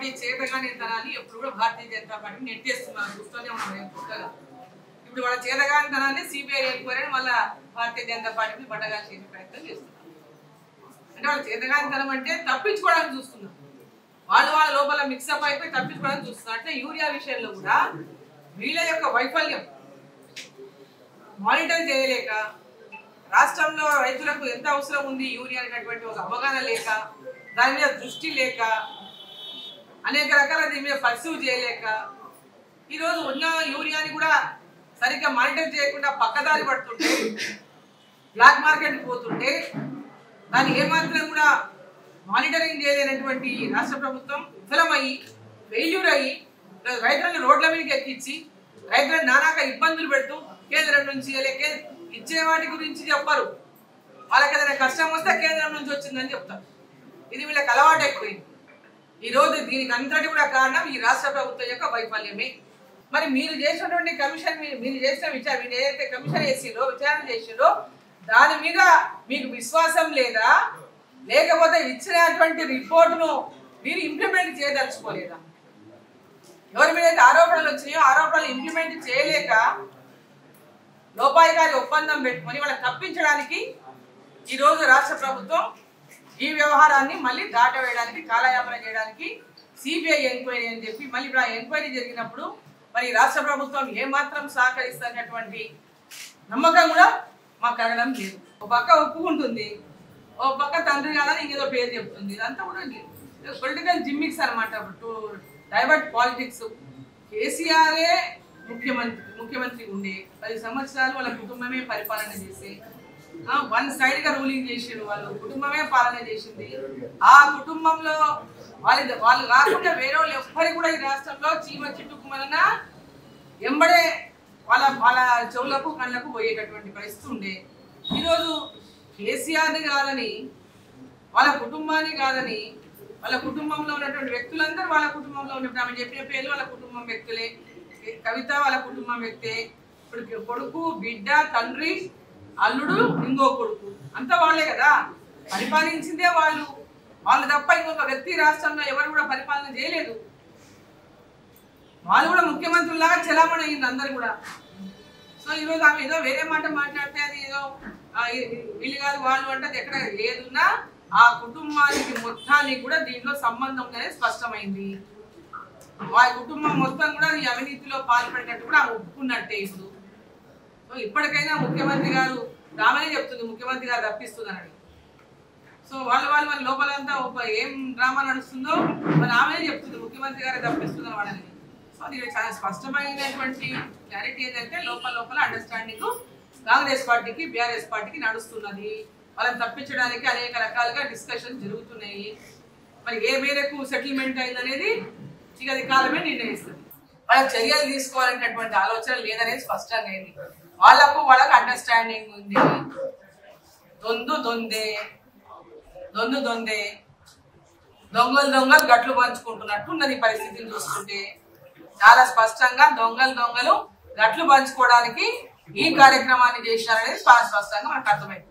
Party చేతగాని తనాన్ని ఎప్పుడు కూడా భారతీయ జనతా పార్టీ నెట్టేస్తున్నారు చూస్తూనే ఉన్నాం కొత్తగా. ఇప్పుడు వాళ్ళ చేతగాని తనాన్ని సిబిఐ ఎంక్వైరీ మళ్ళీ భారతీయ జనతా పార్టీని బట్టగా చేసే ప్రయత్నం చేస్తున్నారు. అంటే వాళ్ళ చేతగాని తనం అంటే తప్పించుకోవడానికి చూస్తున్నారు. వాళ్ళ లోపల మిక్సప్ అయిపోయి తప్పించుకోవడానికి చూస్తున్నారు. అంటే యూరియా విషయంలో కూడా వీళ్ళ యొక్క వైఫల్యం మానిటర్ చేయలేక, రాష్ట్రంలో రైతులకు ఎంత అవసరం ఉంది యూరియా అనేటటువంటి ఒక అవగాహన లేక, దాని మీద దృష్టి లేక, అనేక రకాల దీని మీద పర్సీవ్ చేయలేక, ఈరోజు ఉన్న యూరియాని కూడా సరిగ్గా మానిటర్ చేయకుండా పక్కదారి పడుతుంటే, బ్లాక్ మార్కెట్కి పోతుంటే, దాన్ని ఏమాత్రం కూడా మానిటరింగ్ చేయలేనటువంటి రాష్ట్ర ప్రభుత్వం విఫలమయ్యి ఫెయిల్యూర్ అయ్యి రైతులను రోడ్ల మీదకి ఎక్కించి రైతులను నానాక ఇబ్బందులు పెడుతూ కేంద్రం నుంచి ఇచ్చే వాటి గురించి చెప్పరు. వాళ్ళకి ఏదైనా కష్టం వస్తే కేంద్రం నుంచి వచ్చిందని చెప్తారు. ఇది వీళ్ళకి అలవాటు అయిపోయింది. ఈరోజు దీనికి అంతటి కూడా కారణం ఈ రాష్ట్ర ప్రభుత్వం యొక్క వైఫల్యమే. మరి మీరు చేసినటువంటి కమిషన్, మీరు చేసిన విచారణ, మీరు ఏదైతే కమిషన్ వేసిందో విచారణ చేసిందో దాని మీద మీకు విశ్వాసం లేదా, లేకపోతే ఇచ్చినటువంటి రిపోర్టును మీరు ఇంప్లిమెంట్ చేయదలుచుకోలేదా? ఎవరి మీద ఆరోపణలు వచ్చినాయో ఆరోపణలు ఇంప్లిమెంట్ చేయలేక లోపాయికారి ఒప్పందం పెట్టుకొని వాళ్ళని తప్పించడానికి ఈరోజు రాష్ట్ర ప్రభుత్వం ఈ వ్యవహారాన్ని మళ్ళీ దాటవేయడానికి, కాలయాపన చేయడానికి సిబిఐ ఎంక్వైరీ అని చెప్పి మళ్ళీ ఇప్పుడు ఆ ఎంక్వైరీ జరిగినప్పుడు మరి రాష్ట్ర ప్రభుత్వం ఏమాత్రం సహకరిస్తున్నటువంటి నమ్మకం కూడా మాకు కలగడం లేదు. ఒక పక్క ఒప్పుకుంటుంది, ఒక పక్క తండ్రి కాదని ఇంకేదో పేరు చెప్తుంది. ఇదంతా కూడా పొలిటికల్ జిమ్మిక్స్ అనమాట. To divert politics. కేసీఆరే ముఖ్యమంత్రి ఉండే 10 సంవత్సరాలు వాళ్ళ కుటుంబమే పరిపాలన చేసి వన్ సైడ్ గా రూలింగ్ చేసిండు. వాళ్ళు కుటుంబమే పాలన చేసింది. ఆ కుటుంబంలో వాళ్ళు కాకుండా వేరే వాళ్ళు ఎవ్వరు కూడా ఈ రాష్ట్రంలో చీమ చిట్టుకుమలన ఎంబడే వాళ్ళ చెవులకు కళ్ళకు పోయేటటువంటి పరిస్థితి ఉండే. ఈరోజు కేసీఆర్ని కాదని, వాళ్ళ కుటుంబాన్ని కాదని, వాళ్ళ కుటుంబంలో ఉన్నటువంటి వ్యక్తులందరూ వాళ్ళ కుటుంబంలో ఉన్నప్పుడు ఆమె చెప్పిన పేర్లు వాళ్ళ కుటుంబం వ్యక్తులే. కవిత వాళ్ళ కుటుంబం వ్యక్తే. ఇప్పుడు కొడుకు, బిడ్డ, తండ్రి, అల్లుడు, ఇంకో కొడుకు అంతా వాళ్ళే కదా. పరిపాలించిందే వాళ్ళు తప్ప ఇంకొక వ్యక్తి రాష్ట్రంలో ఎవరు కూడా పరిపాలన చేయలేదు. వాళ్ళు కూడా ముఖ్యమంత్రులాగా చలామణి అయ్యింది అందరు కూడా. సో ఈరోజు ఆమె ఏదో వేరే మాట మాట్లాడితే అది ఏదో వీళ్ళు కాదు వాళ్ళు అంటే అది ఎక్కడ లేదున్నా ఆ కుటుంబానికి మొత్తానికి కూడా దీంట్లో సంబంధం అనేది స్పష్టమైంది. వాళ్ళ కుటుంబం మొత్తం కూడా ఈ అవినీతిలో పాల్పడినట్టు కూడా ఆమె ఒప్పుకున్నట్టే. ఇప్పుడు సో ఇప్పటికైనా ముఖ్యమంత్రి గారు రామనే చెప్తుంది, ముఖ్యమంత్రి గారు తప్పిస్తుందని. సో వాళ్ళు మన లోపలంతా ఏం డ్రామా నడుస్తుందో మన ఆమెనే చెప్తుంది, ముఖ్యమంత్రి గారే తప్పిస్తుందని వాళ్ళని. సో అది చాలా స్పష్టమైనటువంటి క్లారిటీ ఏంటంటే లోపల అండర్స్టాండింగ్ కాంగ్రెస్ పార్టీకి, బీఆర్ఎస్ పార్టీకి నడుస్తున్నది. వాళ్ళని తప్పించడానికి అనేక రకాలుగా డిస్కషన్ జరుగుతున్నాయి. మరి ఏ మేరకు సెటిల్మెంట్ అయిందనేది ఇక అది కాలమే నిర్ణయిస్తుంది. వాళ్ళకి చర్యలు తీసుకోవాలనేటటువంటి ఆలోచన లేదనేది స్పష్టంగా అయింది. వాళ్ళకు అండర్స్టాండింగ్ ఉంది. దొందే దొంగలు గట్లు పంచుకుంటున్నట్టు ఉన్నది. పరిస్థితిని చూస్తుంటే చాలా స్పష్టంగా దొంగలు గట్లు పంచుకోవడానికి ఈ కార్యక్రమాన్ని చేసినారనేది స్పష్టంగా మనకు అర్థమైంది.